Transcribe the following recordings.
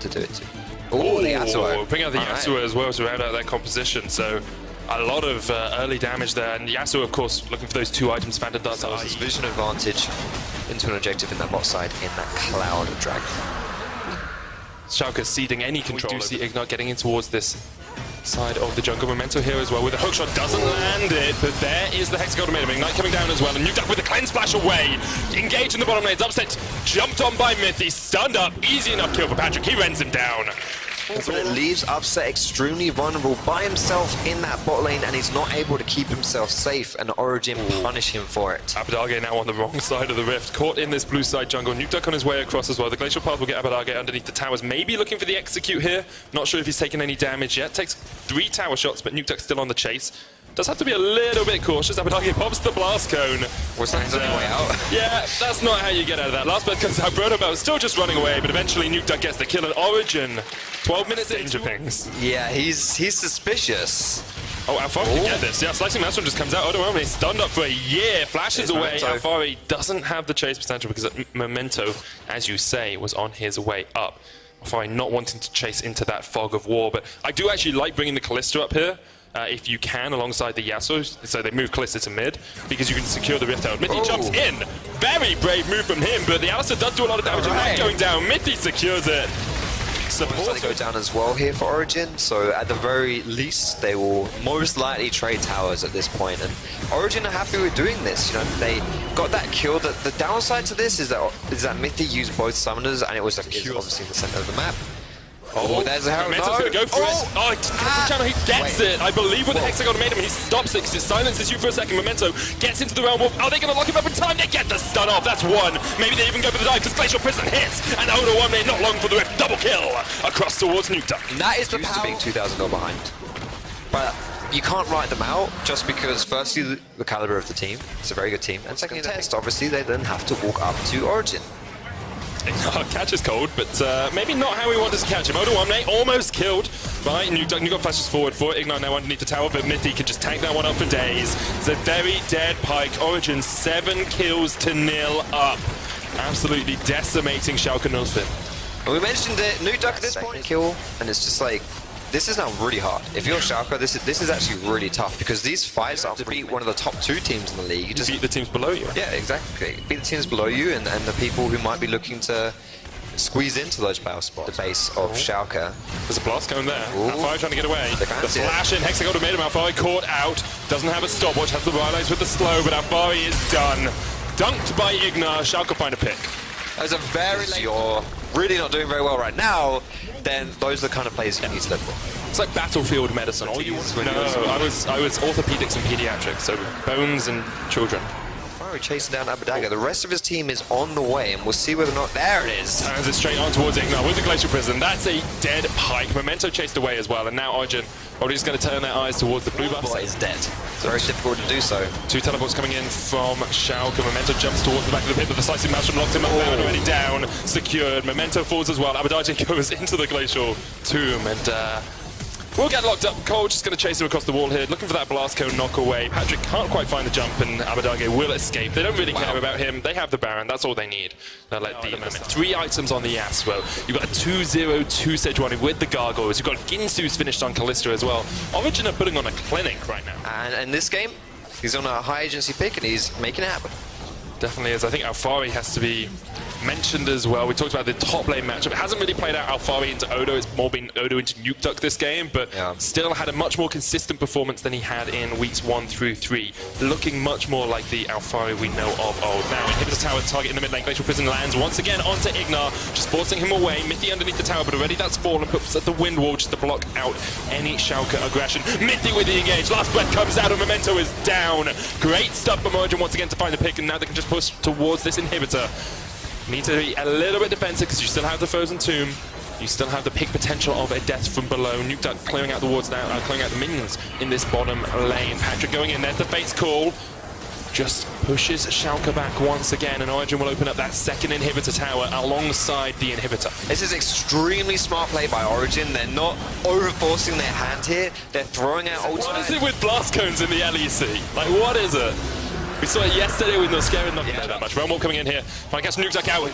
to do it to. Oh, the Yasuo. Bring out the Yasuo as well to round out that composition. So a lot of early damage there. And Yasuo, of course, looking for those 2 items, Phantom Dance. So there's vision advantage into an objective in that bot side in that cloud of dragon. Schalke ceding any control. We do see Ignite getting in towards this side of the jungle. Memento here as well with a hookshot, doesn't land it, but there is the Hexagon Ultimatum. Ignite coming down as well, and Nukeduck with the cleanse flash away. Engaged in the bottom lanes, upset, jumped on by Mythy, stunned up, easy enough kill for Patrick, he rends him down. But it leaves Upset extremely vulnerable by himself in that bot lane, and he's not able to keep himself safe, and Origin punish him for it. Abadage now on the wrong side of the rift, caught in this blue side jungle. Nukeduck on his way across as well. The Glacial Path will get Abadage underneath the towers, maybe looking for the execute here. Not sure if he's taken any damage yet. Takes 3 tower shots, but Nukeduck's still on the chase. Does have to be a little bit cautious. Abadage pops the blast cone. Was that his only way out? Yeah, that's not how you get out of that. Last breath comes out. Brodobelt is still just running away, but eventually Nukeduck gets the kill at Origin. 12 minutes danger pings. Yeah, he's suspicious. Oh, Alfari can get this. Yeah, Slicing Maelstrom just comes out. Odomome stunned up for a year. Flashes away. Alfari doesn't have the chase potential because Memento, as you say, was on his way up. Alfari not wanting to chase into that fog of war, but I do actually like bringing the Kalista up here. If you can, alongside the Yasuo, so they move Kalista to mid, because you can secure the Rift out. Mythy jumps in, very brave move from him, but the Alistar does do a lot of damage, and not going down. Mythy secures it. Support go down as well here for Origin, so at the very least, they will most likely trade towers at this point, and Origin are happy with doing this. You know, they got that kill. The downside to this is that Mythy used both summoners, and it was a kill obviously in the center of the map. Oh, there's a Herald. Momento's going to go for it. Oh, the channel, he gets it. I believe with the Hexagon Ultimatum, he stops it because it silences you for a second. Memento gets into the realm warp. Are they going to lock him up in time? They get the stun off. That's 1. Maybe they even go for the dive because Glacial Prison hits. And Odomome not long for the rift. Double kill across towards Nukeduck. That is the power. Being 2,000 gold behind. But you can't write them out just because, firstly, the caliber of the team. It's a very good team. And secondly, the test. Obviously, they then have to walk up to Origin. Catch is cold, but maybe not how we wanted to catch him. Odomome almost killed by Nukeduck. Nukeduck flashes forward for it. Ignite now underneath the tower, but Mythy can just tank that one up for days. It's a very dead Pyke. Origin 7 kills to 0 up. Absolutely decimating Schalke 04. And we mentioned it, Nukeduck at this point kill, and it's just like, this is now really hard. If you're Schalke, this is actually really tough because these fights are to beat one of the top 2 teams in the league. You just beat the teams below you. Yeah, exactly. Beat the teams below you and the people who might be looking to squeeze into those battle spots. The base of Schalke. There's a blast cone there. Alfari trying to get away. The flash in, Hexagon Ultimatum. Alfari caught out. Doesn't have a stopwatch, has the Rylai's with the slow, but Alfari is done. Dunked by Ignar. Schalke find a pick. As a very late, you're really not doing very well right now, then those are the kind of plays you need to look for. It's like battlefield medicine. All you want. No, I was orthopedics and pediatrics, so bones and children. Alfari chasing down Abadage. The rest of his team is on the way, and we'll see whether or not. There it is. Turns it straight on towards Ignar with the Glacial Prison. That's a dead Pyke. Memento chased away as well, and now Origin probably just going to turn their eyes towards the blue buff. Boy is dead. It's very difficult to do so. 2 teleports coming in from Schalke. Memento jumps towards the back of the pit, but the Slicing Maelstrom locks him up. Bound already down, secured. Memento falls as well. Abadage goes into the Glacial Tomb, and we'll get locked up. Cole just going to chase him across the wall here, looking for that blast cone knock away. Patrick can't quite find the jump, and Abadage will escape. They don't really care about him. They have the Baron. That's all they need. They'll let the 3 items on the Yasuo. You've got a 2-0-2 Sage running with the Gargoyles. You've got Ginsu's finished on Kalista as well. Origin are putting on a clinic right now. And in this game, he's on a high agency pick, and he's making it happen. Definitely is. I think Alfari has to be mentioned as well. We talked about the top lane matchup. It hasn't really played out Alfari into Odo. It's more been Odo into Nukeduck this game, but still had a much more consistent performance than he had in weeks 1 through 3. Looking much more like the Alfari we know of old. Now, Inhibitor Tower target in the mid lane. Glacial Prison lands once again onto Ignar, just forcing him away. Mythy underneath the tower, but already that's fallen. Puts at the wind wall just to block out any Schalke aggression. Mythy with the engage. Last breath comes out, and Memento is down. Great stuff from Origin once again to find the pick, and now they can just push towards this Inhibitor. Need to be a little bit defensive because you still have the Frozen Tomb. You still have the pick potential of a death from below. Nukeduck clearing out the wards now, clearing out the minions in this bottom lane. Patrick going in, there's the Fate's Call. Just pushes Schalke back once again, and Origin will open up that second Inhibitor Tower alongside the Inhibitor. This is extremely smart play by Origin. They're not over-forcing their hand here. They're throwing out ultimate. What is it with blast cones in the LEC? Like, what is it? We saw it yesterday with Noskera not that much. Realm Warp coming in here. Trying to catch Nukeduck out.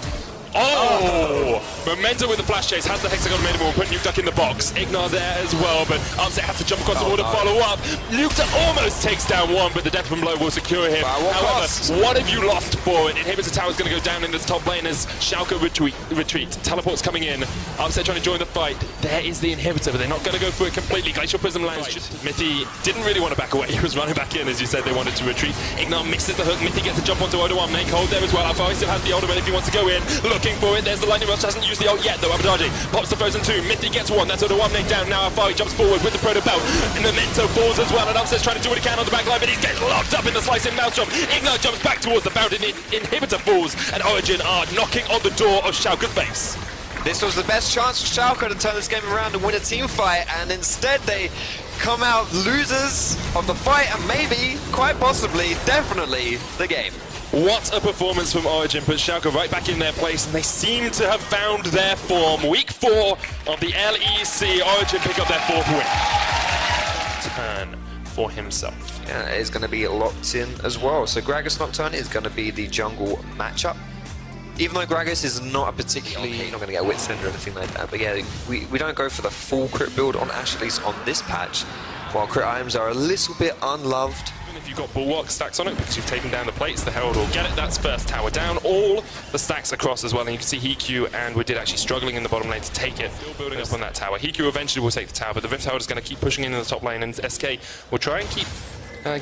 Oh! Memento with the flash chase, has the Hexagon made him, will put Nuke Duck in the box. Ignore there as well, but Upset has to jump across the wall to follow up. Nuke Duck almost takes down one, but the death from below will secure him. However, what have you lost for it? Inhibitor Tower is going to go down in this top lane as Schalke retreat. Teleport's coming in. Upset trying to join the fight. There is the inhibitor, but they're not going to go for it completely. Glacial Prism lands. Mithy didn't really want to back away. He was running back in, as you said, they wanted to retreat. Ignore misses the hook. Mithy gets a jump onto Odo 1. Make hold there as well. Alpha still has the ultimate if he wants to go in. Looking for it. There's the lightning rush. Hasn't used the ult yet, though. Abadaji pops the Frozen 2. Mithy gets one. That's Odo 1 down. Now Alpha jumps forward with the Proto Belt. And Memento falls as well. And Upset's trying to do what he can on the back line, but he's getting locked up in the slicing Maelstrom. Ignore jumps back towards the fountain. Inhibitor falls. And Origin are knocking on the door of Schalke's base. This was the best chance for Schalke to turn this game around and win a team fight, and instead they come out losers of the fight and maybe, quite possibly, definitely the game. What a performance from Origin, puts Schalke right back in their place, and they seem to have found their form. Week 4 of the LEC, Origin pick up their 4th win. Turn for himself. Yeah, it's going to be locked in as well. So Gragas Nocturne is going to be the jungle matchup. Even though Gragas is not a particularly, you're not going to get a Wit Cylinder or anything like that, but yeah, we don't go for the full crit build on Ashe, at least on this patch, while crit items are a little bit unloved. Even if you've got Bulwark stacks on it, because you've taken down the plates, the Herald will get it. That's first tower down. All the stacks across as well, and you can see Hiku and Widid actually struggling in the bottom lane to take it. Still building up on that tower. Hiku eventually will take the tower, but the Rift Herald is going to keep pushing into the top lane, and SK will try and keep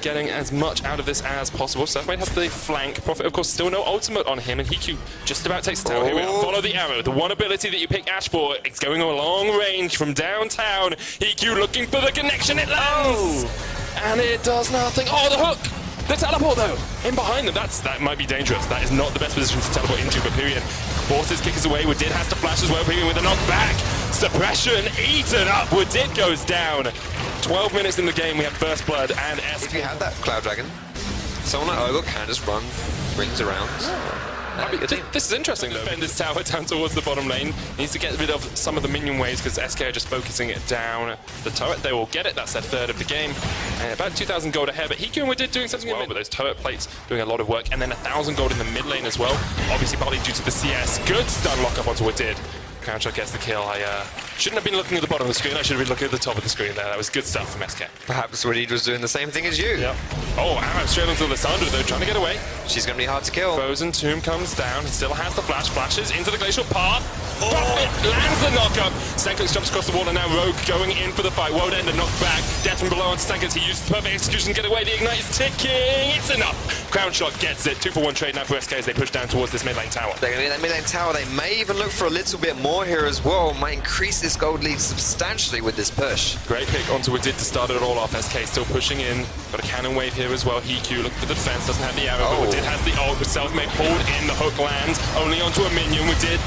getting as much out of this as possible. Selfmade has the flank. Prophet, of course, still no ultimate on him, and Hiku just about takes the tower. Here we are. Follow the arrow. The one ability that you pick Ashe for. It's going a long range from downtown. Hiku looking for the connection. It lands! And it does nothing. Oh, the hook! The teleport, though! In behind them. That might be dangerous. That is not the best position to teleport into, but Pyrian forces Kickers away. Widid has to flash as well. Pyrian with a knockback. Suppression eaten up. Widid goes down. 12 minutes in the game, we have first blood and SK. If you have that Cloud Dragon, someone like Urgot can just run rings around. This is interesting though. Defend this tower down towards the bottom lane. Needs to get rid of some of the minion waves because SK are just focusing it down the turret. They will get it. That's their third of the game. And about 2,000 gold ahead. But Hiku and Widid doing something in the mid with those turret plates, doing a lot of work. And then 1,000 gold in the mid lane as well. Obviously partly due to the CS. Good stun lock up onto Widid. Crownshot gets the kill. I shouldn't have been looking at the bottom of the screen. I should have been looking at the top of the screen there. That was good stuff from SK. Perhaps Widid was doing the same thing as you. Yep. Oh, Arrow straight onto Lissandra though, trying to get away. She's going to be hard to kill. Frozen Tomb comes down. It still has the flash. Flashes into the glacial path. Prophet lands the knockup. Stankus jumps across the wall and now Rogue going in for the fight. World Ender knocked back. Death from below on Stankus. He uses perfect execution to get away. The Ignite is ticking. It's enough. Crownshot gets it. 2-for-1 trade now for SK as they push down towards this mid lane tower. They're going to get that mid lane tower. They may even look for a little bit more here as well. Might increase this gold lead substantially with this push. Great pick onto Widid to start it all off. SK still pushing in. Got a cannon wave here as well. Hiku looking for the defense. Doesn't have the arrow, but Widid has the ult. With Selfmade pulled in. The hook lands. Only onto a minion. Widid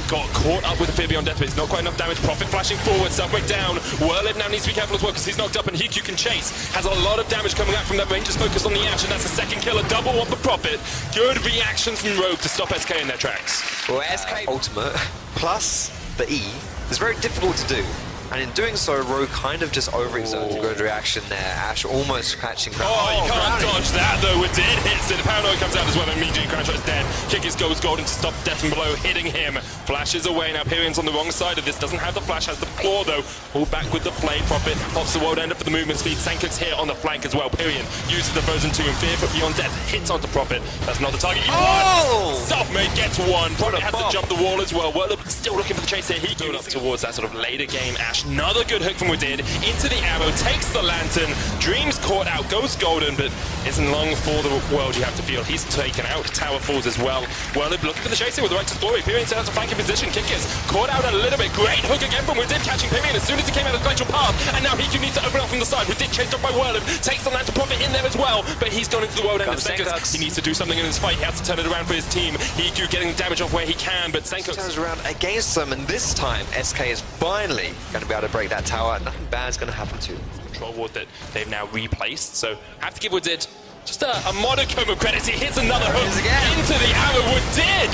got caught up with the Fear Beyond Death, but it's not quite enough damage. Prophet flashing forward. Selfmade down. Whirlib now needs to be careful as well because he's knocked up and Hiku can chase. Has a lot of damage coming out from that Rangers focus on the Ashe, and that's a second kill. A double one for Prophet. Good reaction from Rogue to stop SK in their tracks. Well, SK ultimate plus the E is very difficult to do. And in doing so, Rogue kind of just overexerted. Good reaction there. Ashe almost catching ground. Oh, you can't dodge that though. Widid hits it. The Paranoid comes out as well. Immediately, Crownshot is dead. Kickers goes golden to stop Death from below, hitting him. Flashes away. Now Pyrian's on the wrong side of this. Doesn't have the flash, has the claw though. Pulled back with the flame. Prophet pops the World Ender for the movement speed. Sankuk's here on the flank as well. Pyrian uses the Frozen 2 and Fear for Beyond Death. Hits onto Prophet. That's not the target you want. Selfmade gets one. Prophet has to jump the wall as well. Whirlib still looking for the chase here. He goes up towards that sort of later game Ashe. Another good hook from Widid into the arrow, takes the lantern. Dreams caught out, goes golden, but isn't long for the world you have to feel. He's taken out. Tower falls as well. Whirlib looking for the chase here with the right to glory. Pyrian still has a flanking position. Kickers caught out a little bit. Great hook again from Widid, catching Pyrian as soon as he came out of the glacial path. And now Hiku needs to open up from the side. Widid chased up by Whirlib, takes the lantern. Prophet in there as well, but he's gone into the world end of Senkux. He needs to do something in his fight. He has to turn it around for his team. Hiku getting damage off where he can, but Senkux turns around against them, and this time SK is finally going to be able to break that tower. Nothing bad is going to happen to him. Control ward that they've now replaced, so have to give Widid just a modicum of credit. He hits another hook into the arrow. Widid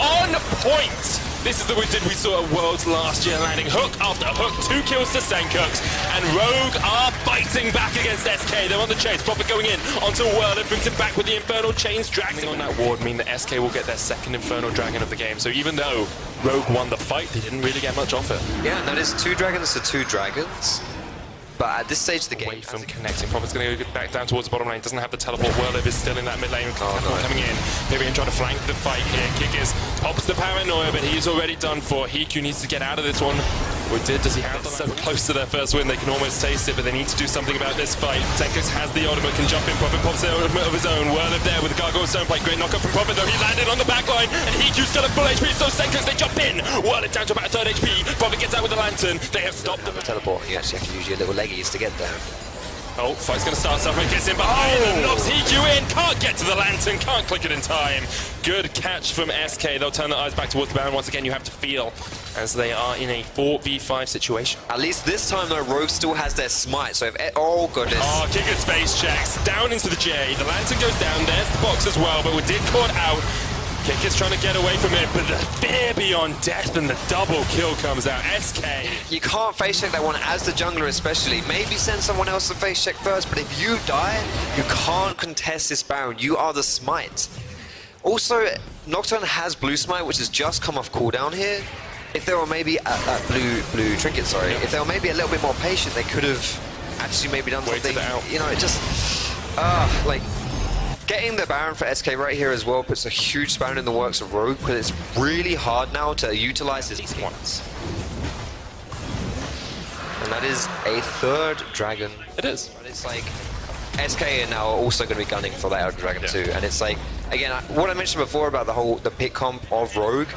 on point. This is the wizard we saw at Worlds last year, landing hook after hook, 2 kills to Senkux, and Rogue are fighting back against SK. They're on the chase. Prophet going in onto World and brings it back with the Infernal Chains Dragon on that ward, mean that SK will get their second Infernal Dragon of the game. So even though Rogue won the fight, they didn't really get much off it. Yeah, and that is 2 dragons to 2 dragons. But at this stage of the game, away from connecting. Prophet's going to go back down towards the bottom lane. Doesn't have the teleport. Whirliv is still in that mid lane. Coming in. Vivian trying to flank the fight here. Kickers pops the paranoia, but he's already done for. Hiku needs to get out of this one. Or does he have so close to their first win? They can almost taste it, but they need to do something about this fight. Senkux has the ultimate, can jump in. Prophet pops the ultimate of his own. Whirliv there with the Gargoyle Stoneplate. Great knockup from Prophet, though. He landed on the back line, and Hiku's still at full HP, so Senkux, they jump in. Whirliv down to about 3rd HP. Prophet gets out with the lantern. They have stopped the teleport. You actually have to use your little leggies to get there. Oh, fight's going to start. Suffering gets in behind and knocks Hiku in. Can't get to the lantern, can't click it in time. Good catch from SK. They'll turn their eyes back towards the Baron. Once again, you have to feel as they are in a 4v5 situation. At least this time, though, Rogue still has their smite. So if oh goodness. Oh, Giga space checks down into the J. The lantern goes down. There's the box as well, but we did caught out. Kick is trying to get away from it, but the fear beyond death and the double kill comes out. SK. You can't face check that one as the jungler especially. Maybe send someone else to face check first, but if you die, you can't contest this Baron. You are the smite. Also, Nocturne has blue smite, which has just come off cooldown here. If there were maybe blue trinket, sorry. If they were maybe a little bit more patient, they could have actually maybe done something. You know, it just like. Getting the Baron for SK right here as well puts a huge spanner in the works of Rogue, but it's really hard now to utilize his points. And that is a 3rd dragon. It is. But it's like, SK are now also going to be gunning for that Elder Dragon too. And it's like, again, what I mentioned before about the pick comp of Rogue,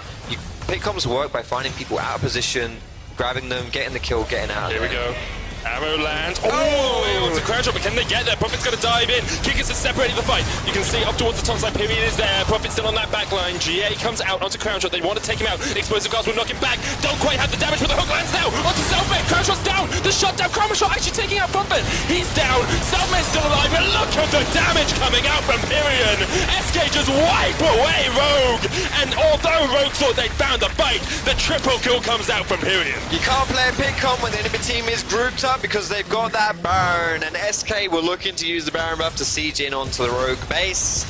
pick comps work by finding people out of position, grabbing them, getting the kill, getting out of there. Here we go. Arrow lands. Oh, he wants a crouch up, but can they get there? Prophet's going to dive in. Kickers has separated the fight. You can see up towards the top side. Period is there. Prophet's still on that back line. GA comes out onto crouch up. They want to take him out. Explosive guards will knock him back. Don't quite have the damage, but the hook lands now. Onto Selfmade. Crouch shot's down. The shutdown. Chroma shot actually taking out Prophet. He's down. Selfmade's still alive, but look at the damage coming out from Pyrion. SK just wipe away Rogue. And although Rogue thought they'd found the fight, the triple kill comes out from Pyrion. You can't play a pick comp when the enemy team is grouped up because they've got that Baron, and SK were looking to use the Baron buff to siege in onto the Rogue base.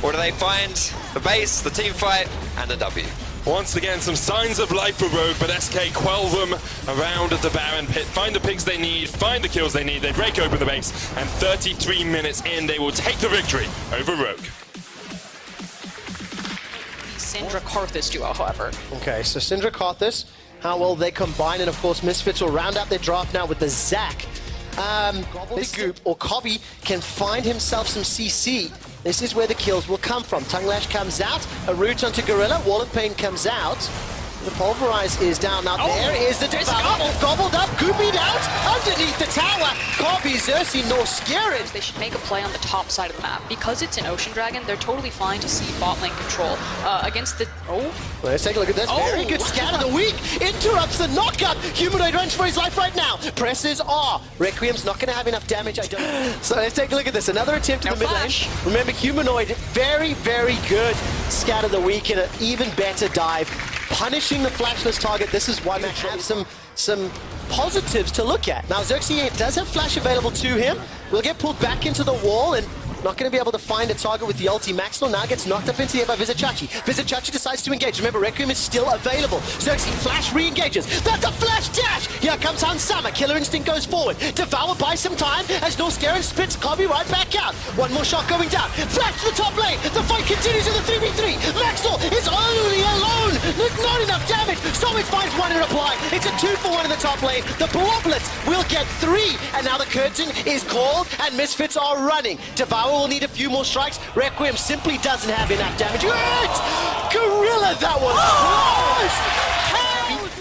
What do they find? The base, the team fight, and the W. Once again, some signs of life for Rogue, but SK quell them around at the Baron pit, find the picks they need, find the kills they need, they break open the base, and 33 minutes in, they will take the victory over Rogue. Syndra Karthus duo, however. Okay, so Syndra Karthus, how will they combine? And of course, Misfits will round out their draft now with the Zac. Goop or Cobby can find himself some CC. This is where the kills will come from. Tongue Lash comes out, a root onto Gorilla, Wall of Pain comes out. The Pulverize is down. Now there is the Devour, gobbled up, goopied out, underneath the tower. Cobby, Xerxes, nor Scared. They should make a play on the top side of the map. Because it's an Ocean Dragon, they're totally fine to see bot lane control. Against the... Let's take a look at this. Very good scan of the week. Interrupts the knockup. Humanoid runs for his life right now. Presses R. Requiem's not going to have enough damage, I don't. So let's take a look at this. Another attempt in the mid lane. Remember, Humanoid, very, very good scan of the week and an even better dive. Punishing the flashless target. This is why Max have some positives to look at. Now, Xerxes does have flash available to him. Will get pulled back into the wall and not going to be able to find a target with the ulti. Maxwell now gets knocked up into the air by Vizichachi. Vizichachi decides to engage. Remember, Requiem is still available. Xerxes flash re-engages. That's a flash dash! Here comes Hansama. Killer Instinct goes forward. Devour buys some time as Norscaran spits Cobby right back out. One more shot going down. Flash to the top lane. The fight continues in the 3v3. Maxwell is only alone. Not enough damage. So it finds one in reply. It's a 2-for-1 in the top lane. The Bloblets will get 3. And now the curtain is called and Misfits are running. Devour will need a few more strikes. Requiem simply doesn't have enough damage. Gorilla, that was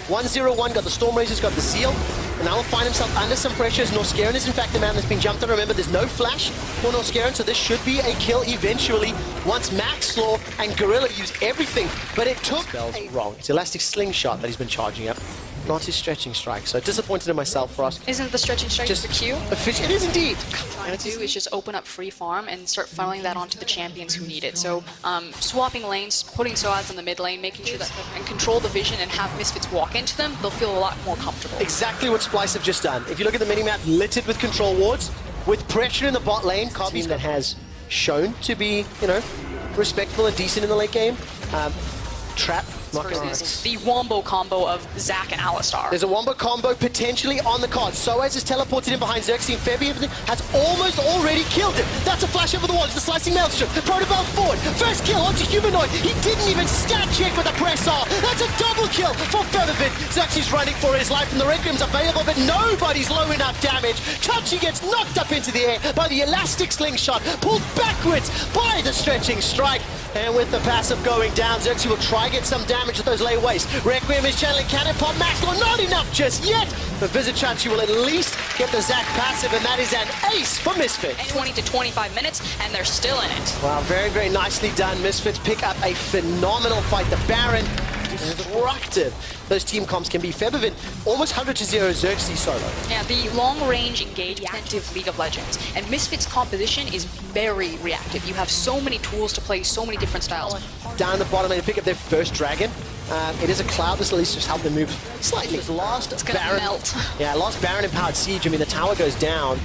close! 1-0-1, got the Stormrazers, got the seal. And now will find himself under some pressure as Norscaran is in fact the man that's been jumped on. Remember, there's no flash for Norscaran, so this should be a kill eventually once Maxlaw and Gorilla use everything. But it took wrong. It's Elastic Slingshot that he's been charging up. not his stretching strike. So disappointed in myself, Frost. Isn't the stretching strike just a Q? It is indeed. Trying to do is just open up free farm and start funneling that onto the champions who need it. So swapping lanes, putting Soaz in the mid lane, making sure that and control the vision and have Misfits walk into them, they'll feel a lot more comfortable. Exactly what Splice have just done. If you look at the minimap, littered with control wards, with pressure in the bot lane, Cobby's that has shown to be, you know, respectful and decent in the late game. Trap. Versus the wombo combo of Zac and Alistar. There's a wombo combo potentially on the card. Soaz is teleported in behind Xerxes, and Febby has almost already killed him. That's a flash over the wall. It's the slicing maelstrom. Protobell forward. First kill onto Humanoid. He didn't even stat check with a press R. That's a double kill for Featherfit. Xerxes running for his life, and the Requiem's available, but nobody's low enough damage. Chachi gets knocked up into the air by the elastic slingshot, pulled backwards by the stretching strike. And with the passive going down, Xerxes will try get some damage with those lay waste. Requiem is channeling cannon pop. Maxwell not enough just yet, but Chachi will at least get the Zac passive, and that is an ace for Misfits. 20 to 25 minutes, and they're still in it. Wow, very, very nicely done. Misfits pick up a phenomenal fight. The Baron destructive. Those team comps can be Featherfit almost 100-0 Xerxes solo. Yeah, the long-range engage attentive League of Legends, and Misfits' composition is very reactive. You have so many tools to play, so many different styles. Down the bottom, they pick up their first dragon. It is a cloud, this at least just help them move slightly. Lost it's gonna Baron. Melt. Yeah, lost Baron empowered siege. I mean, the tower goes down.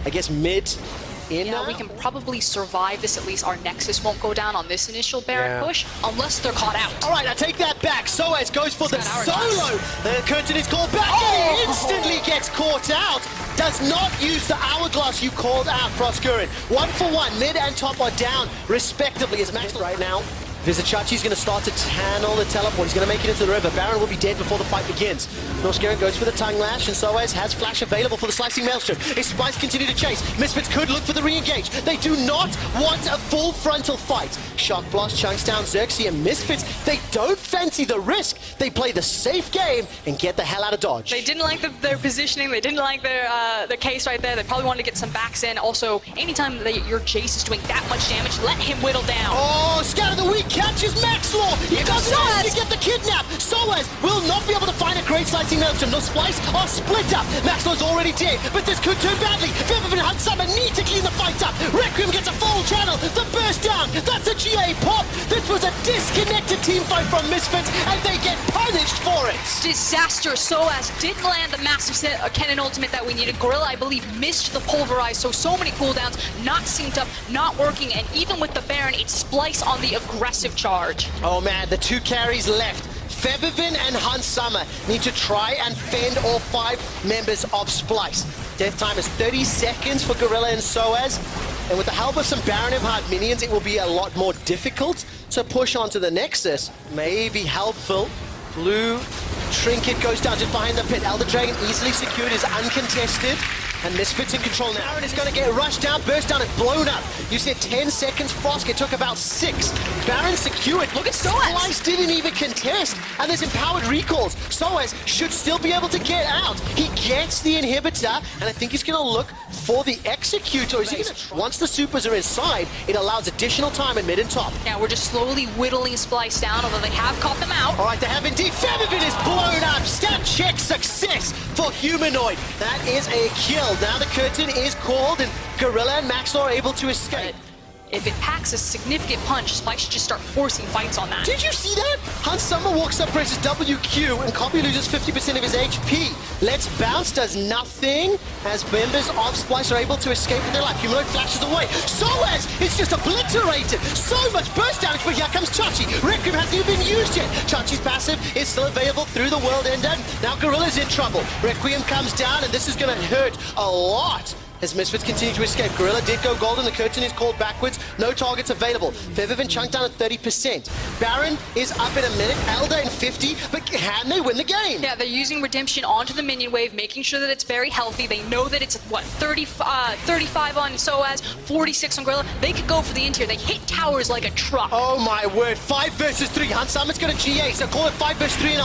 I guess mid. Yeah, we can probably survive this. At least our Nexus won't go down on this initial Baron push unless they're caught out. All right, I take that back. Soaz goes for the solo. The curtain is called back, and he instantly gets caught out. Does not use the hourglass you called out, Frostgurin. 1 for 1, mid and top are down respectively as Max right now. Chachi's going to start to channel the teleport. He's going to make it into the river. Baron will be dead before the fight begins. Norscarin goes for the tongue lash, and Soaz has flash available for the slicing maelstrom. His Spice continue to chase. Misfits could look for the re-engage. They do not want a full frontal fight. Shock Blast chunks down Xerxes, and Misfits, they don't fancy the risk. They play the safe game and get the hell out of Dodge. They didn't like their positioning. They didn't like their case right there. They probably wanted to get some backs in. Also, anytime your Jace is doing that much damage, let him whittle down. Oh, Scout of the Week catches Maxlaw. He doesn't manage to get the kidnap. Soaz will not be able to find a great slicing maelstrom. The Splice are split up. Maxlaw's already dead, but this could turn badly. Featherfit and Hunsummer need to clean the fight up. Requiem gets a full channel. The burst down. That's a GA pop. This was a disconnected team fight from Misfits, and they get punished for it. Disaster. Soaz didn't land the massive cannon ultimate that we needed. Gorilla, I believe, missed the pulverize, so many cooldowns, not synced up, not working, and even with the Baron, it's Splice on the aggressive charge. Oh man, the 2 carries left. Featherfit and Hunsummer need to try and fend all 5 members of Splice. Death time is 30 seconds for Gorilla and Soaz, and with the help of some Baron Empowered minions, it will be a lot more difficult to push onto the Nexus. Maybe helpful. Blue Trinket goes down just behind the pit. Elder Dragon easily secured, is uncontested. And Misfits in control now. Baron is going to get rushed down, burst down, and blown up. You said 10 seconds, Frost. It took about 6. Baron secured. Look at Soaz. Splice didn't even contest. And there's empowered recalls. Soaz should still be able to get out. He gets the inhibitor, and I think he's going to look for the executor. Is he gonna try? Once the supers are inside, it allows additional time in mid and top. Yeah, we're just slowly whittling Splice down, although they have caught them out. All right, they have indeed. Featherfit is blown up. Stat check success for Humanoid. That is a kill. Now the curtain is called, and Gorilla and Maxlaw are able to escape. If it packs a significant punch, Splice should just start forcing fights on that. Did you see that? Hunsummer walks up, presses WQ, and Copy loses 50% of his HP. Let's Bounce does nothing as members of Splice are able to escape with their life. Humanoid flashes away. Soaz is just obliterated. So much burst damage, but here comes Chachi. Requiem hasn't even been used yet. Chachi's passive is still available through the World Ender. Now Gorilla's in trouble. Requiem comes down, and this is going to hurt a lot as Misfits continue to escape. Gorilla did go golden. The curtain is called backwards. No targets available. Featherfit chunked down at 30%. Baron is up in a minute. Elder in 50, but can they win the game? Yeah, they're using Redemption onto the minion wave, making sure that it's very healthy. They know that it's, 35 on Soaz, 46 on Gorilla. They could go for the interior. They hit towers like a truck. Oh my word. 5 versus 3. Hunsummer's going to GA, so call it 5 versus 3.5.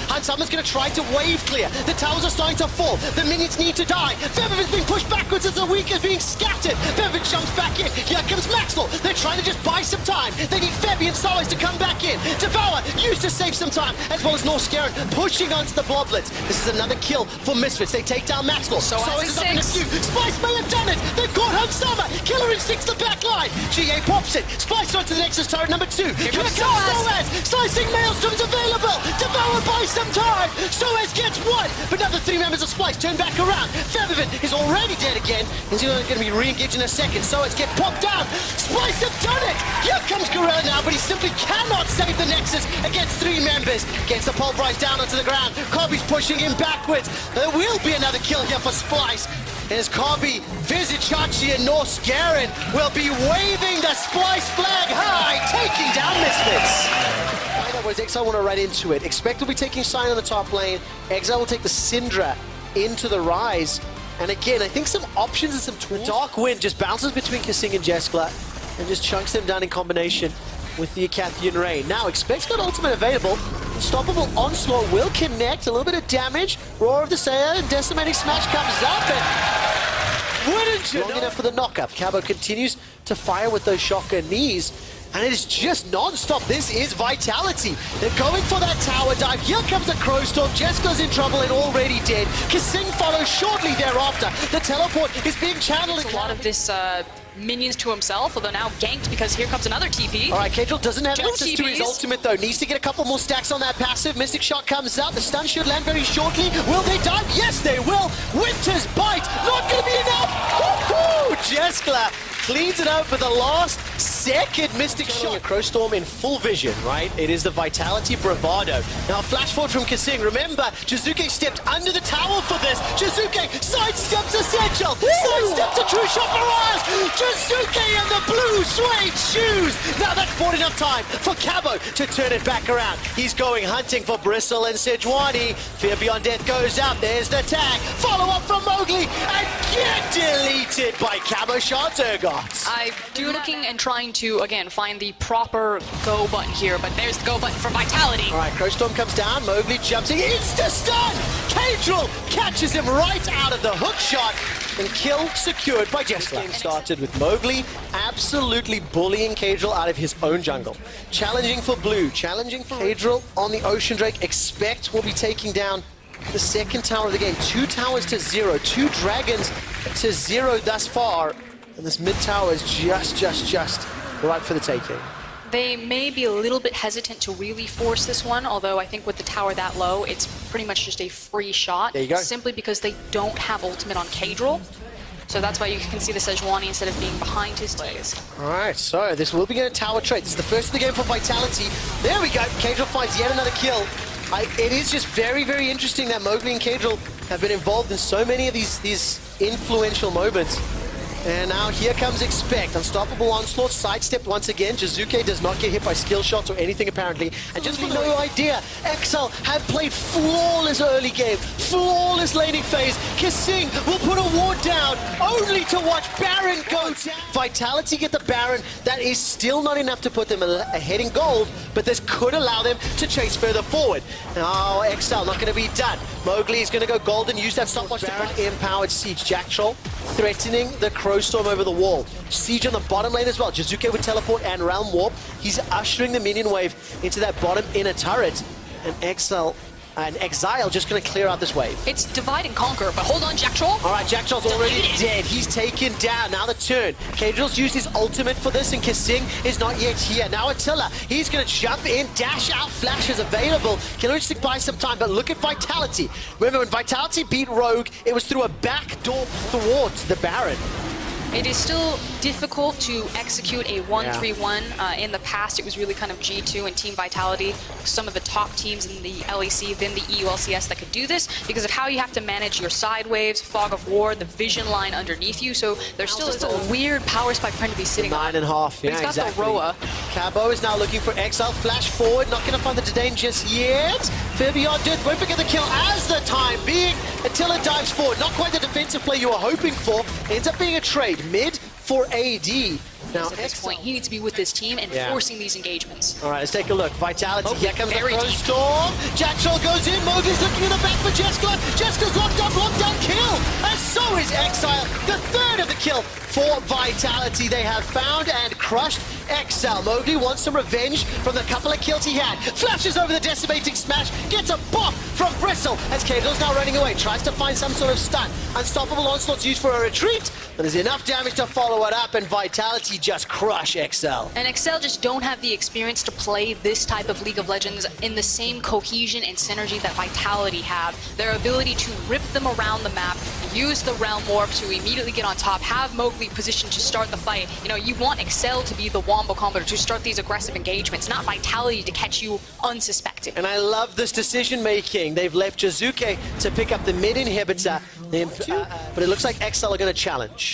Hunsummer's going to try to wave clear. The towers are starting to fall. The minions need to die. Featherfit's being pushed backwards. as the week is being scattered. Febian jumps back in. Here comes Maxwell. They're trying to just buy some time. They need Febi and Soaz to come back in. Devour used to save some time, as well as Norskeren pushing onto the Bloblets. This is another kill for Misfits. They take down Maxwell. Soaz is up in a queue. Splice may have done it. They've got home Summer. Killer Instinct's the back line. GA pops it. Splice onto the Nexus turret number 2. Here comes Soaz. Slicing Maelstrom's available. Devour buys some time. Soaz gets one. But another 3 members of Splice turn back around. Febian is already dead again. He's going to be re-engaged in a second. Soaz get popped down. Splice have done it. Here comes Gorilla now, but he simply cannot save the Nexus against 3 members. Gets the pulverize down onto the ground. Kobe's pushing him backwards. There will be another kill here for Splice. As Kobe, Vizichachi, and Norskeren will be waving the Splice flag high, taking down Misfits. Otherwise, Exile want to right into it. Expect will be taking Sign on the top lane. Exile will take the Syndra into the Rise. And again, I think some options and some tools. Dark Wind just bounces between Kissing and Jeskla and just chunks them down in combination with the Acathian Rain. Now, Expect's got ultimate available. Unstoppable Onslaught will connect. A little bit of damage. Roar of the Sayer and Decimating Smash comes up. And wouldn't you long enough for the knockup. Cabo continues to fire with those shotgun knees. And it is just non-stop. This is Vitality. They're going for that tower dive. Here comes the Crowstorm. Jessica's in trouble and already dead. Kissing follows shortly thereafter. The teleport is being channeled. A lot of this minions to himself, although now ganked because here comes another TP. All right, Kedril doesn't have access to his TPs. ultimate though. Needs to get a couple more stacks on that passive. Mystic Shot comes out. The stun should land very shortly. Will they dive? Yes, they will. Winter's Bite. Not going to be enough. Woo-hoo! Jeskla cleans it up for the last second. Mystic Shot. Crowstorm in full vision, right? It is the Vitality Bravado. Now, flash forward from Kissing. Remember, Jizuke stepped under the tower for this. Jizuke sidesteps Essential. Sidesteps a True Shot Barrage. Jizuke and the blue suede shoes. Now that's bought enough time for Cabo to turn it back around. He's going hunting for Bristle and Sejuani. Fear Beyond Death goes out. There's the tag. Follow up from Mowgli and get deleted by Cabo Shot Urgot. I'm looking and trying to, again, find the proper go button here, but there's the go button for Vitality. All right, Crowstorm comes down. Mowgli jumps in. Insta-stun! Kedril catches him right out of the hook shot. And kill secured by Jeskla. Game started with Mowgli absolutely bullying Kedril out of his own jungle. Challenging for blue, challenging for Kedril on the Ocean Drake. Expect will be taking down the second tower of the game. 2 towers to 0, 2 dragons to 0 thus far. And this mid tower is just right for the taking. They may be a little bit hesitant to really force this one, although I think with the tower that low, it's pretty much just a free shot. There you go. Simply because they don't have ultimate on Kedril. So that's why you can see the Sejuani instead of being behind his plays. All right, so this will be a tower trade. This is the first of the game for Vitality. There we go. Kedril finds yet another kill. It is just very, very interesting that Mowgli and Kedril have been involved in so many of these influential moments. And now here comes Expect. Unstoppable Onslaught, sidestepped once again. Jizuke does not get hit by skill shots or anything apparently. And just for no idea, Exile have played flawless early game, flawless laning phase. Kissing will put a ward down, only to watch Baron go down. Vitality get the Baron. That is still not enough to put them ahead in gold, but this could allow them to chase further forward. Now Exile not going to be done. Mowgli is going to go golden, use that stopwatch to put empowered Siege. Jack Troll threatening the Crowstorm over the wall. Siege on the bottom lane as well. Jizuke with teleport and Realm Warp. He's ushering the minion wave into that bottom inner turret. And Exile just going to clear out this wave. It's divide and conquer, but hold on, Jack Troll. All right, Jack Troll's already dead. He's taken down. Now the turn. Kedril's used his ultimate for this, and Kissing is not yet here. Now Attila, he's going to jump in, dash out, flash is available. Killer Instinct buys some time, but look at Vitality. Remember, when Vitality beat Rogue, it was through a backdoor thwart the Baron. It is still difficult to execute a 1-3-1. In the past, it was really kind of G2 and Team Vitality, some of the top teams in the LEC, then the EULCS that could do this because of how you have to manage your side waves, Fog of War, the vision line underneath you. So there's still a weird power spike trying to be sitting on. 9.5, yeah, He's got exactly. the Roa. Cabo is now looking for Exile. Flash forward, not going to find the Dane just yet. Fear Beyond Death won't get the kill as the time being. Attila dives forward. Not quite the defensive play you were hoping for. Ends up being a trade. Mid for AD. Now, at this point. He needs to be with his team and forcing these engagements. All right, let's take a look. Vitality, here comes the very Crow deep. Storm. Jack Troll goes in. Mowgli's looking in the back for Jessica. Jessica's locked up, lockdown kill. And so is Exile. The third of the kill for Vitality. They have found and crushed Exile. Mowgli wants some revenge from the couple of kills he had. Flashes over the decimating smash. Gets a pop from Bristle as Candle's now running away. Tries to find some sort of stun. Unstoppable Onslaught's used for a retreat. But there's enough damage to follow it up, and Vitality just crush Excel. And Excel just don't have the experience to play this type of League of Legends in the same cohesion and synergy that Vitality have. Their ability to rip them around the map, use the Realm Warp to immediately get on top, have Mowgli positioned to start the fight. You know, you want Excel to be the Wombo combator to start these aggressive engagements, not Vitality to catch you unsuspecting. And I love this decision making. They've left Jizuke to pick up the mid inhibitor, but it looks like Excel are going to challenge.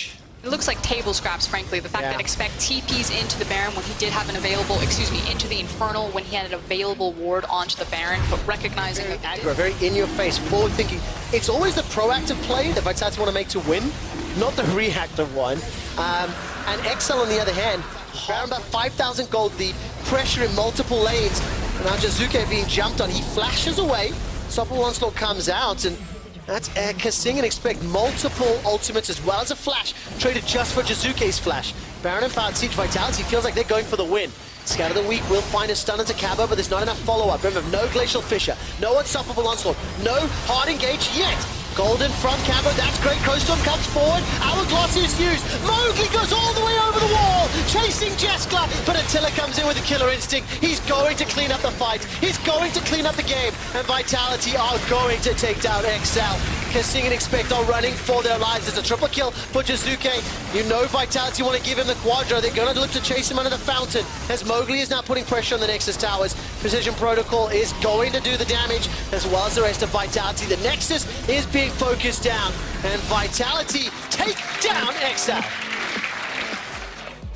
It looks like table scraps, frankly. The fact that Expect TPs into the Baron when he did have an available, into the Infernal when he had an available ward onto the Baron, but recognizing very aggro, very in-your-face, forward-thinking. It's always the proactive play that Vitality want to make to win, not the reactive one. And Excel, on the other hand, Baron about 5,000 gold lead, pressure in multiple lanes. And now Jizuke being jumped on. He flashes away. Unstoppable Onslaught comes out, and that's Kasing and Expect multiple ultimates as well as a flash traded just for Jizuke's flash. Baron and Powered Siege Vitality feels like they're going for the win. Scout of the Week will find a stun into Cabo, but there's not enough follow-up. Remember, no Glacial Fissure, no Unstoppable Onslaught, no hard engage yet. Golden from Cabo, that's great. Crowstorm comes forward. Hourglass is used. Mowgli goes all the way over the wall, chasing Jeskla, but Attila comes in with a killer instinct. He's going to clean up the fight. He's going to clean up the game, and Vitality are going to take down XL. Kasing and Expect are running for their lives. It's a triple kill for Jizuke. You know Vitality want to give him the Quadra. They're going to look to chase him under the fountain, as Mowgli is now putting pressure on the Nexus towers. Precision Protocol is going to do the damage, as well as the rest of Vitality. The Nexus is being focused down, and Vitality take down XL.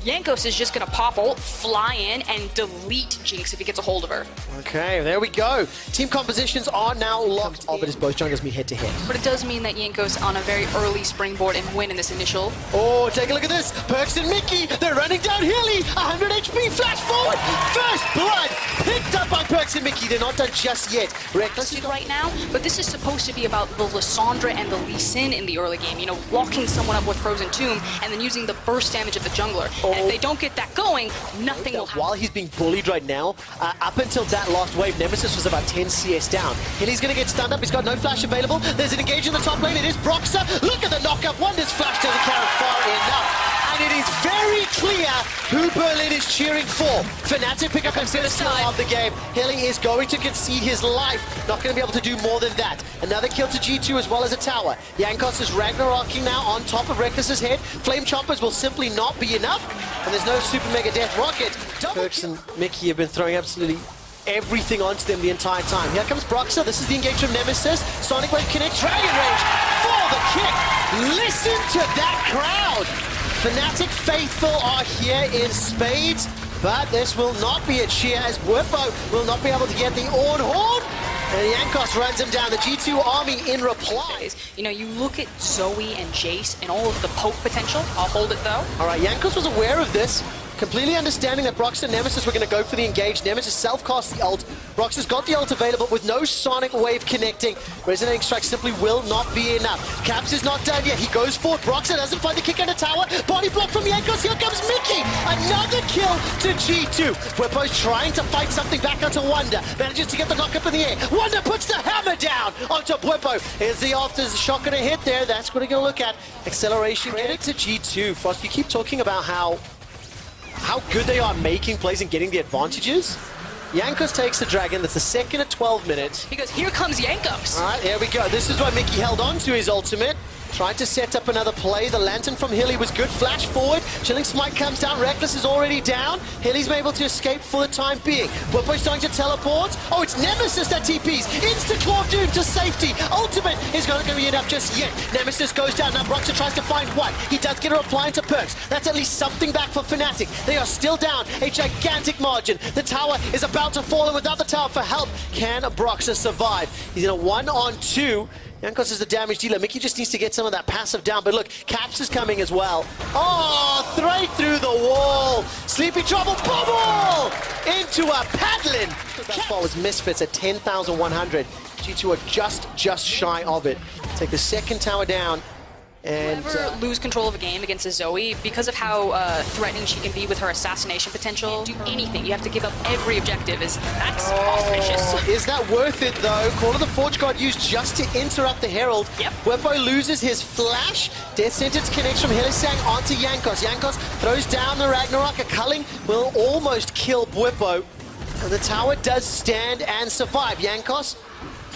Jankos is just going to pop ult, fly in, and delete Jinx if he gets a hold of her. Okay, there we go. Team compositions are now locked. Oh, but his both junglers meet head-to-head. But it does mean that Jankos on a very early springboard and win in this initial. Oh, take a look at this. Perks and Mickey, they're running down Hilly. 100 HP, flash forward. First blood picked up by Perks and Mickey. They're not done just yet. Reckless is right now, but this is supposed to be about the Lissandra and the Lee Sin in the early game. You know, locking someone up with Frozen Tomb and then using the burst damage of the jungler. And if they don't get that going, nothing will happen. While he's being bullied right now, up until that last wave, Nemesis was about 10 CS down. Hilly's going to get stunned up. He's got no flash available. There's an engage in the top lane. It is Broxer. Look at the knockup. Wonders flash doesn't carry far enough. And it is very clear who Berlin is cheering for. Fnatic pick up his first kill of the game. Hilly is going to concede his life. Not going to be able to do more than that. Another kill to G2 as well as a tower. Jankos is Ragnarocking now on top of Reckless's head. Flame Choppers will simply not be enough. And there's no Super Mega Death Rocket. Perks and Mickey have been throwing absolutely everything onto them the entire time. Here comes Broxer. This is the engage from Nemesis. Sonic Wave connects. Dragon Rage for the kick. Listen to that crowd. Fnatic faithful are here in spades, but this will not be a cheer as Bwipo will not be able to get the Orn Horn. And Jankos runs him down. The G2 army in reply. You know, you look at Zoe and Jace and all of the poke potential. I'll hold it though. All right, Jankos was aware of this. Completely understanding that Brox and Nemesis were going to go for the engage. Nemesis self-cast the ult. Brox has got the ult available with no Sonic Wave connecting. Resonating Strike simply will not be enough. Caps is not done yet. He goes for it. Brox doesn't find the kick under tower. Body block from Jankos. Here comes Mickey. Another kill to G2. Bwipo's trying to fight something back onto Wonder. Manages to get the knock up in the air. Wonder puts the hammer down onto Bwipo. Here's the shot going to hit there. That's what we're going to look at. Acceleration. Get it to G2. Frost, you keep talking about how good they are making plays and getting the advantages. Jankos takes the dragon. That's the second at 12 minutes. Because here comes Jankos. All right, here we go. This is why Mickey held on to his ultimate. Tried to set up another play. The Lantern from Hilly was good. Flash forward. Chilling Smite comes down. Reckless is already down. Hilly's able to escape for the time being. Bwipo's starting to teleport. Oh, it's Nemesis that TPs. Insta-Claw Doom to safety. Ultimate is not going to be enough just yet. Nemesis goes down. Now Broxer tries to find one. He does get a reply into Perks. That's at least something back for Fnatic. They are still down a gigantic margin. The tower is about to fall, and without the tower for help, can Broxer survive? He's in a 1-on-2. Jankos is the damage dealer. Mickey just needs to get some of that passive down. But look, Caps is coming as well. Oh, straight through the wall. Sleepy Trouble bubble into a paddling. That far was Misfits at 10,100. G2 are just shy of it. Take the second tower down. And never lose control of a game against a Zoe because of how threatening she can be with her assassination potential. Do anything. You have to give up every objective. That's auspicious. Is that worth it though? Call of the Forge Guard used just to interrupt the Herald. Yep. Bwipo loses his flash. Death Sentence connects from Hylissang onto Jankos. Jankos throws down the Ragnarok. A culling will almost kill Bwipo. And the tower does stand and survive. Jankos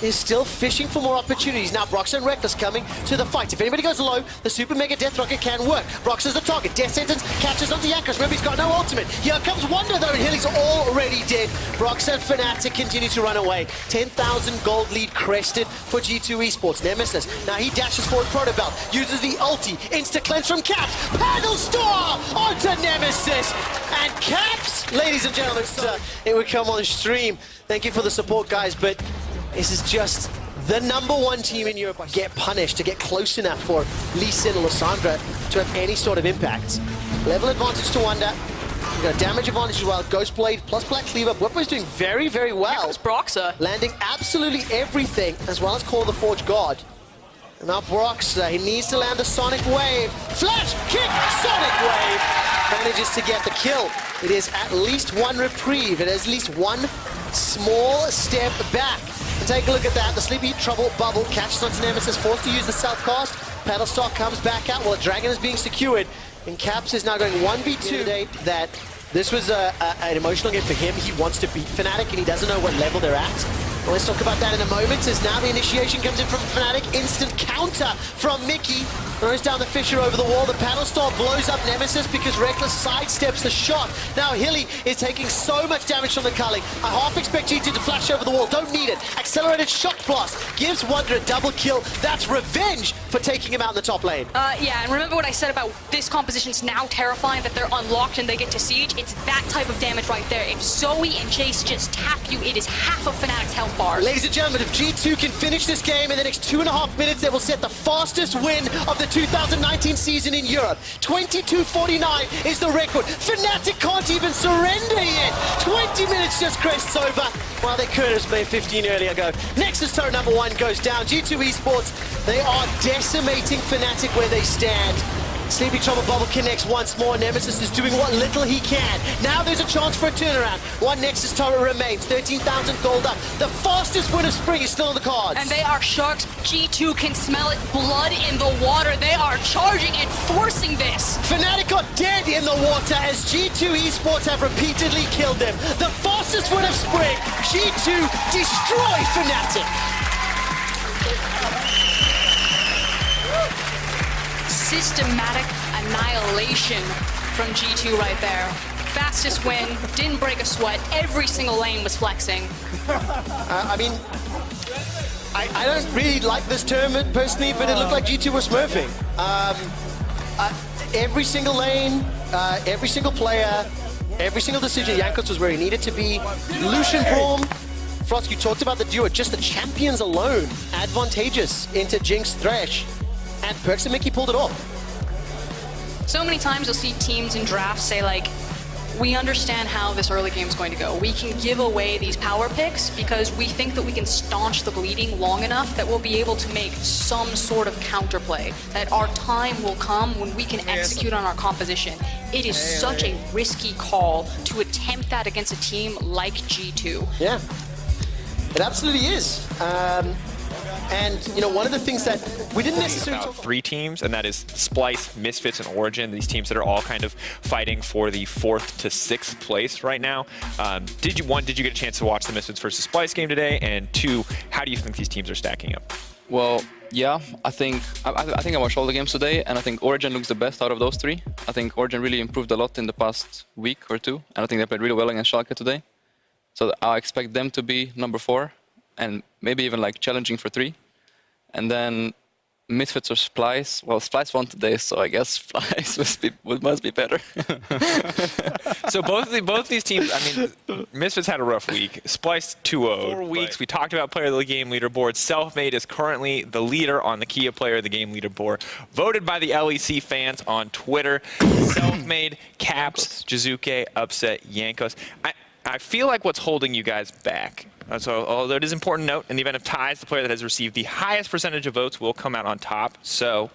is still fishing for more opportunities. Now Brox and Reckless coming to the fight. If anybody goes low, the Super Mega Death Rocket can work. Brox is the target. Death Sentence catches onto Jankos. Remember, he's got no ultimate. Here comes Wonder though, and Hilly's already dead. Brox and Fnatic continue to run away. 10,000 gold lead crested for G2 Esports. Nemesis, now he dashes forward Protobelt, uses the ulti, insta-cleanse from Caps. Paddle Star onto Nemesis. And Caps, ladies and gentlemen, it would come on stream. Thank you for the support, guys, but this is just the #1 team in Europe. Get punished to get close enough for Lee Sin or Lysandra to have any sort of impact. Level advantage to Wonder. You got damage advantage as well. Ghostblade plus Black Cleaver. Bwipo is doing very, very well. Here comes Broxa. Landing absolutely everything, as well as Call of the Forge God. And now Broxa, he needs to land the Sonic Wave. Flash kick, Sonic Wave. Manages to get the kill. It is at least one reprieve. It is at least one small step back. And take a look at that. The Sleepy Trouble bubble catches onto Nemesis, forced to use the self-cast. Paddlestar comes back out while Dragon is being secured. And Caps is now going 1v2. That this was an emotional game for him. He wants to beat Fnatic and he doesn't know what level they're at. Well, let's talk about that in a moment, as now the initiation comes in from Fnatic. Instant counter from Mickey. Throws down the Fisher over the wall. The Paddlestar blows up Nemesis because Reckless sidesteps the shot. Now Hilly is taking so much damage from the culling. I half expect G2 to flash over the wall. Don't need it. Accelerated Shock Blast gives Wonder a double kill. That's revenge for taking him out in the top lane. Yeah, and remember what I said about this composition's now terrifying, that they're unlocked and they get to siege? It's that type of damage right there. If Zoe and Jace just tap you, it is half of Fnatic's health bars. Ladies and gentlemen, if G2 can finish this game in the next 2.5 minutes, they will set the fastest win of the 2019 season in Europe. 22:49 is the record. Fnatic can't even surrender yet. 20 minutes just crests over. Well, they could have made 15 earlier ago. Nexus turret #1 goes down. G2 Esports, they are decimating Fnatic where they stand. Sleepy Trouble bubble connects once more. Nemesis is doing what little he can. Now there's a chance for a turnaround. One Nexus turret remains. 13,000 gold up. The fastest win of spring is still on the cards. And they are sharks. G2 can smell it. Blood in the water. They are charging and forcing this. Fnatic are dead in the water as G2 Esports have repeatedly killed them. The fastest win of spring. G2 destroy Fnatic. Systematic annihilation from G2 right there. Fastest win, didn't break a sweat, every single lane was flexing. I mean, I don't really like this term personally, but it looked like G2 was smurfing. Every single lane, every single player, every single decision, Jankos was where he needed to be. Lucian Braum, Frost, you talked about the duo, just the champions alone, advantageous into Jinx Thresh. And Perks and Mickey pulled it off. So many times you'll see teams in drafts say, like, we understand how this early game is going to go. We can give away these power picks because we think that we can staunch the bleeding long enough that we'll be able to make some sort of counterplay, that our time will come when we can execute on our composition. It is such a risky call to attempt that against a team like G2. Yeah, it absolutely is. And, you know, one of the things that we didn't necessarily talk about. 3 teams, and that is Splice, Misfits, and Origin. These teams that are all kind of fighting for the 4th to 6th place right now. Did you get a chance to watch the Misfits versus Splice game today? And 2, how do you think these teams are stacking up? Well, yeah, I think I watched all the games today, and I think Origin looks the best out of those 3. I think Origin really improved a lot in the past week or 2, and I think they played really well against Schalke today. So I expect them to be number 4, and maybe even like challenging for 3. And then Misfits or Splice. Well, Splice won today, so I guess Splice must be better. So both these teams, I mean, Misfits had a rough week. Splice 2-0. 4 weeks. We talked about player of the game leaderboard. Selfmade is currently the leader on the Kia player of the game leaderboard, voted by the LEC fans on Twitter. Selfmade, Caps, Jizuke, Upset, Yankos. I feel like what's holding you guys back. So, although it is important to note, in the event of ties, the player that has received the highest percentage of votes will come out on top. So,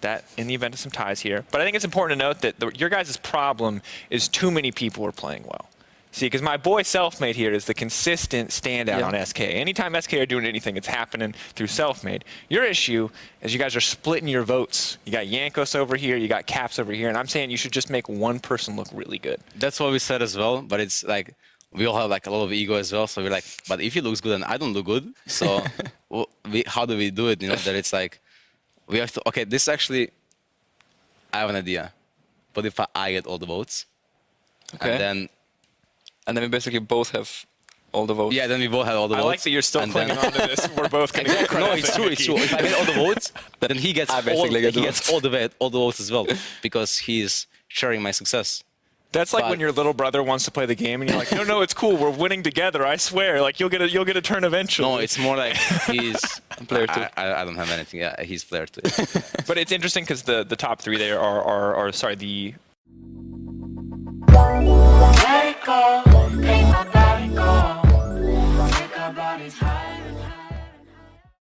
that in the event of some ties here. But I think it's important to note that your guys' problem is too many people are playing well. See, because my boy Selfmade here is the consistent standout on SK. Anytime SK are doing anything, it's happening through Selfmade. Your issue is you guys are splitting your votes. You got Yankos over here, you got Caps over here, and I'm saying you should just make one person look really good. That's what we said as well, but it's like, we all have like a lot of ego as well, so we're like, but if he looks good and I don't look good, so how do we do it? You know, that it's like, we have to, okay, this actually, I have an idea. But if I get all the votes, okay. And then we basically both have all the votes. Yeah, then we both have all the votes. I like that you're still clinging on to this. We're both going to get credit. No, it's true, it's true. If I get all the votes, then he gets all the votes as well, because he's sharing my success. That's like when your little brother wants to play the game and you're like, no, it's cool. We're winning together. I swear. Like you'll get a turn eventually. No, it's more like he's player 2. I don't have anything. Yeah, he's player 2. But it's interesting because the top 3 there are sorry, the Let it go.